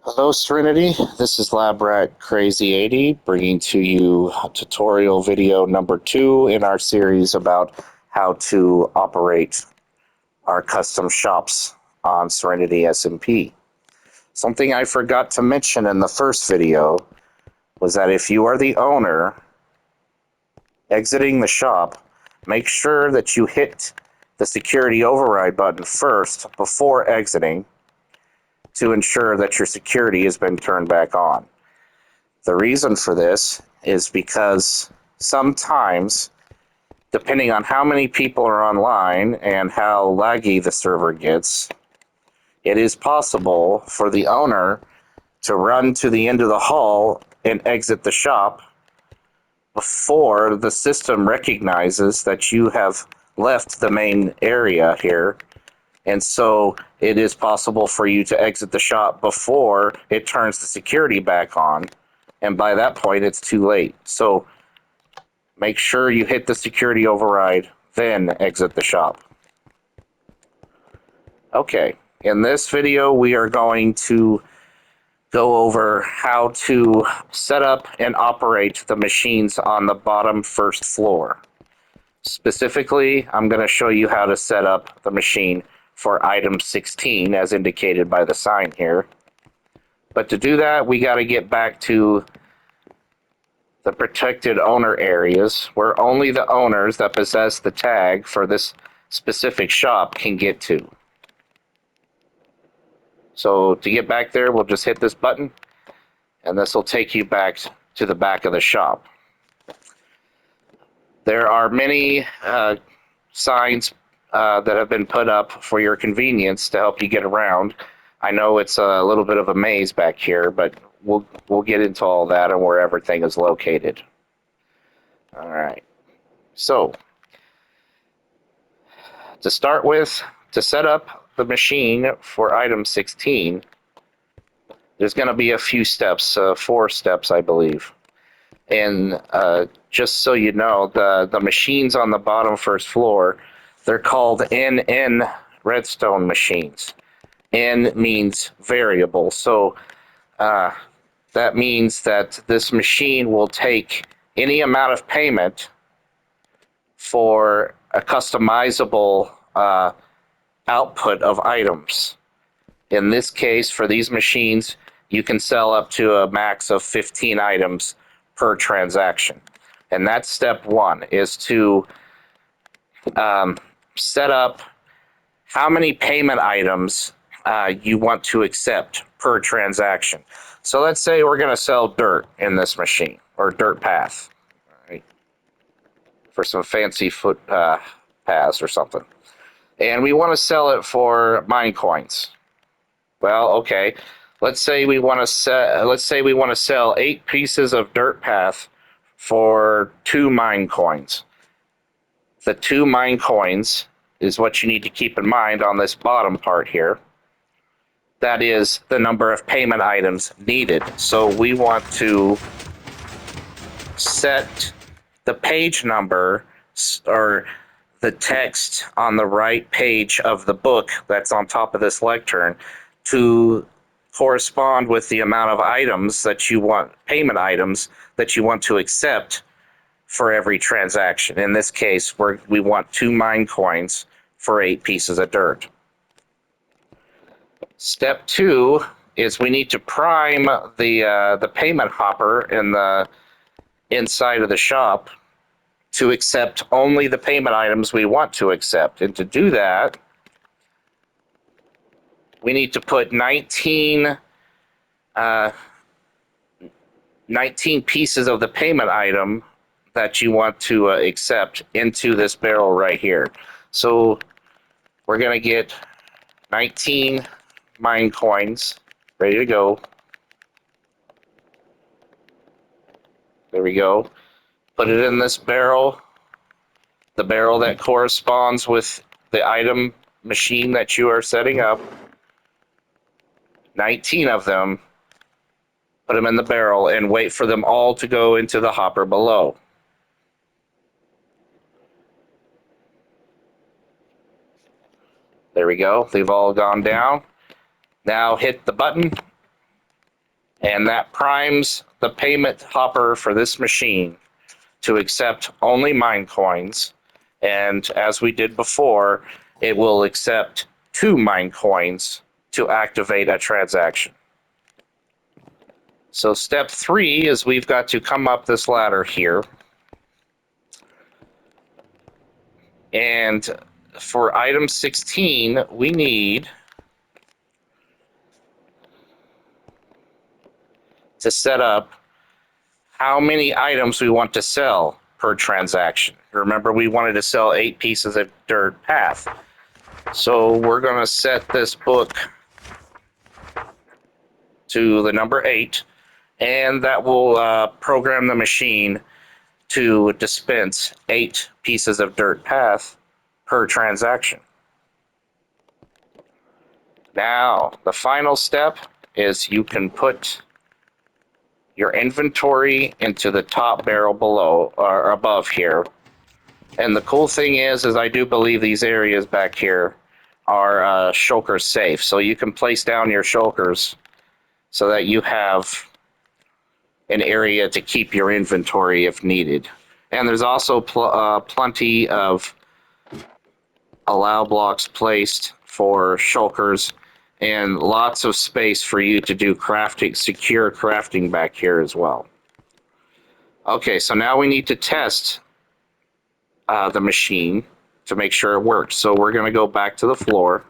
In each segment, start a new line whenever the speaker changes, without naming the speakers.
Hello, Serenity. This is LabRat Crazy 80 bringing to you tutorial video number 2 in our series about how to operate our custom shops on Serenity SMP. Something I forgot to mention in the first video was that if you are the owner exiting the shop, make sure that you hit the security override button first before exiting to ensure that your security has been turned back on. The reason for this is because sometimes, depending on how many people are online and how laggy the server gets, it is possible for the owner to run to the end of the hall and exit the shop before the system recognizes that you have left the main area here. And so it is possible for you to exit the shop before it turns the security back on. And by that point, it's too late. So make sure you hit the security override, then exit the shop. Okay, in this video, we are going to go over how to set up and operate the machines on the bottom first floor. Specifically, I'm going to show you how to set up the machine for item 16, as indicated by the sign here. But to do that, we got to get back to the protected owner areas where only the owners that possess the tag for this specific shop can get to. So to get back there, we'll just hit this button, and this will take you back to the back of the shop. There are many signs that have been put up for your convenience to help you get around. I know it's a little bit of a maze back here, but we'll get into all that and where everything is located. All right. So to start with, to set up the machine for item 16, there's going to be a few steps, 4 steps, I believe. And just so you know, the machines on the bottom first floor, they're called NN redstone machines. N means variable, so that means that this machine will take any amount of payment for a customizable output of items. In this case, for these machines, you can sell up to a max of 15 items per transaction. And that's step 1, is to set up how many payment items you want to accept per transaction. So let's say we're going to sell dirt in this machine, or dirt path, right, for some fancy foot paths or something. And we want to sell it for mine coins. Well, okay. Let's say we want to sell 8 pieces of dirt path for 2 mine coins. The 2 mine coins is what you need to keep in mind on this bottom part here. That is the number of payment items needed. So we want to set the page number, or the text on the right page of the book that's on top of this lectern, to correspond with the amount of items that you want, payment items that you want to accept for every transaction. In this case, we want 2 mine coins for 8 pieces of dirt. Step 2 is we need to prime the payment hopper in the inside of the shop to accept only the payment items we want to accept. And to do that, we need to put 19 pieces of the payment item that you want to accept into this barrel right here. So we're going to get 19 mine coins ready to go. There we go. Put it in this barrel, the barrel that corresponds with the item machine that you are setting up. 19 of them. Put them in the barrel and wait for them all to go into the hopper below. There we go. They've all gone down. Now hit the button And that primes the payment hopper for this machine to accept only mine coins. And as we did before, it will accept 2 mine coins to activate a transaction. So step 3 is we've got to come up this ladder here. And for item 16, we need to set up how many items we want to sell per transaction. Remember, we wanted to sell 8 pieces of dirt path. So we're going to set this book to the number 8, and that will program the machine to dispense 8 pieces of dirt path per transaction. Now, the final step is you can put your inventory into the top barrel below or above here. And the cool thing is I do believe these areas back here are shulker safe. So you can place down your shulkers so that you have an area to keep your inventory if needed. And there's also plenty of allow blocks placed for shulkers and lots of space for you to do crafting, secure crafting back here as well. Okay, so now we need to test the machine to make sure it works. So we're going to go back to the floor,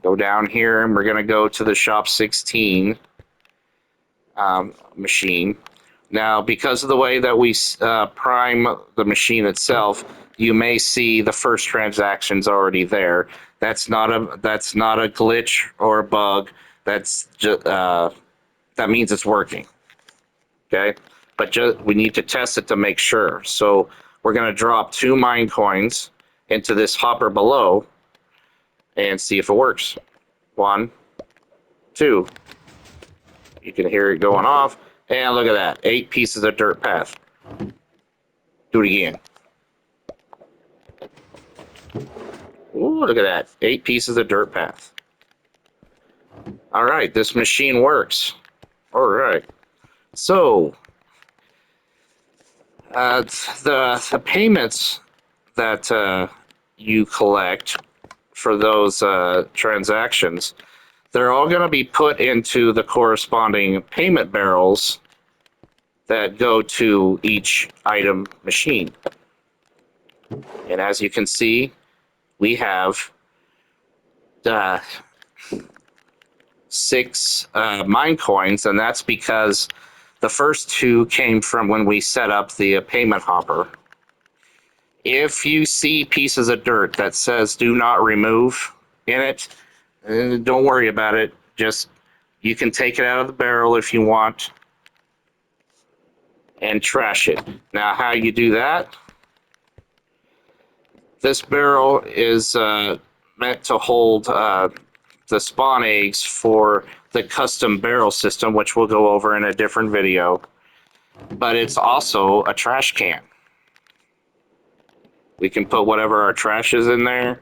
go down here, and we're going to go to the shop 16 machine. Now, because of the way that we prime the machine itself, you may see the first transactions already there. That's not a glitch or a bug. That's just that means it's working. Okay, but we need to test it to make sure. So we're going to drop 2 mine coins into this hopper below and see if it works. 1, 2. You can hear it going off. And look at that, 8 pieces of dirt path. Do it again. Ooh, look at that, 8 pieces of dirt path. All right, this machine works. All right. So the payments that you collect for those transactions, they're all going to be put into the corresponding payment barrels that go to each item machine. And as you can see, we have 6 mine coins, and that's because the first 2 came from when we set up the payment hopper. If you see pieces of dirt that says do not remove in it, don't worry about it. Just, you can take it out of the barrel if you want and trash it. Now, how you do that? This barrel is meant to hold the spawn eggs for the custom barrel system, which we'll go over in a different video. But it's also a trash can. We can put whatever our trash is in there,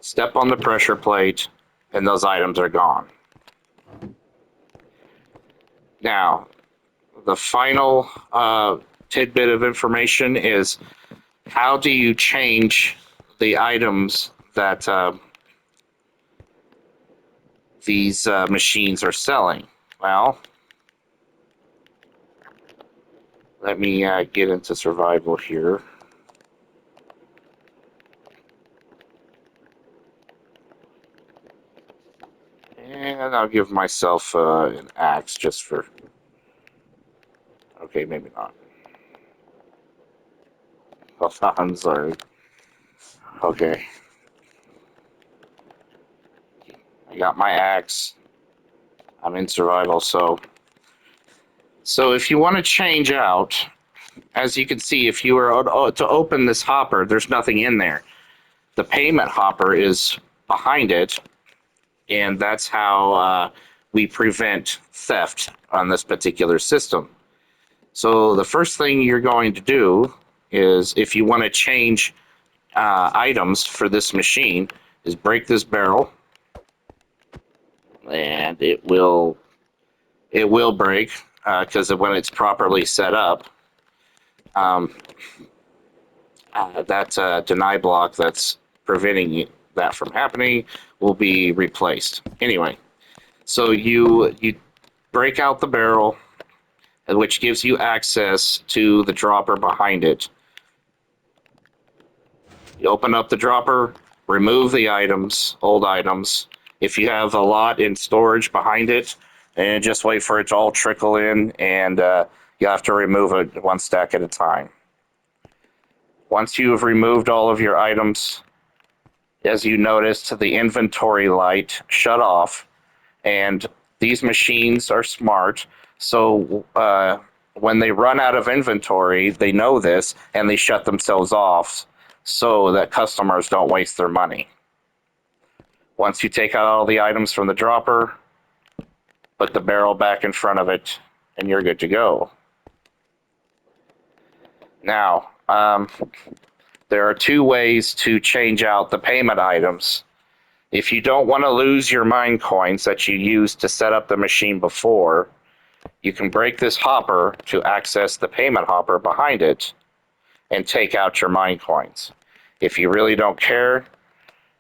step on the pressure plate, and those items are gone. Now, the final tidbit of information is, how do you change the items that these machines are selling? Well, let me get into survival here. And I'll give myself an axe just for... Okay, maybe not. Oh, I'm sorry. Okay. I got my axe. I'm in survival, so if you want to change out, as you can see, if you were to open this hopper, there's nothing in there. The payment hopper is behind it, and that's how we prevent theft on this particular system. So the first thing you're going to do is, if you want to change items for this machine, is break this barrel and it will break because when it's properly set up, that deny block that's preventing that from happening will be replaced. Anyway, so you break out the barrel, which gives you access to the dropper behind it. You open up the dropper, remove the items, old items. If you have a lot in storage behind it, and just wait for it to all trickle in, and you have to remove it one stack at a time. Once you have removed all of your items, as you noticed, the inventory light shut off, and these machines are smart, so when they run out of inventory, they know this, and they shut themselves off so that customers don't waste their money. Once you take out all the items from the dropper, put the barrel back in front of it, and you're good to go. Now, there are two ways to change out the payment items. If you don't want to lose your mine coins that you used to set up the machine before, you can break this hopper to access the payment hopper behind it and take out your mine coins. If you really don't care,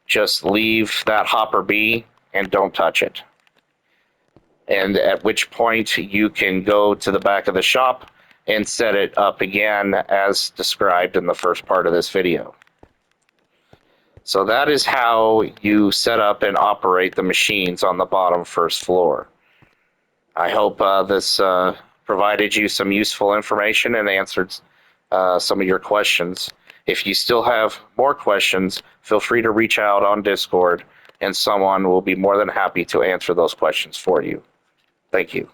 just leave that hopper be and don't touch it. And at which point you can go to the back of the shop and set it up again as described in the first part of this video. So that is how you set up and operate the machines on the bottom first floor. I hope this provided you some useful information and answered some of your questions. If you still have more questions, feel free to reach out on Discord, and someone will be more than happy to answer those questions for you. Thank you.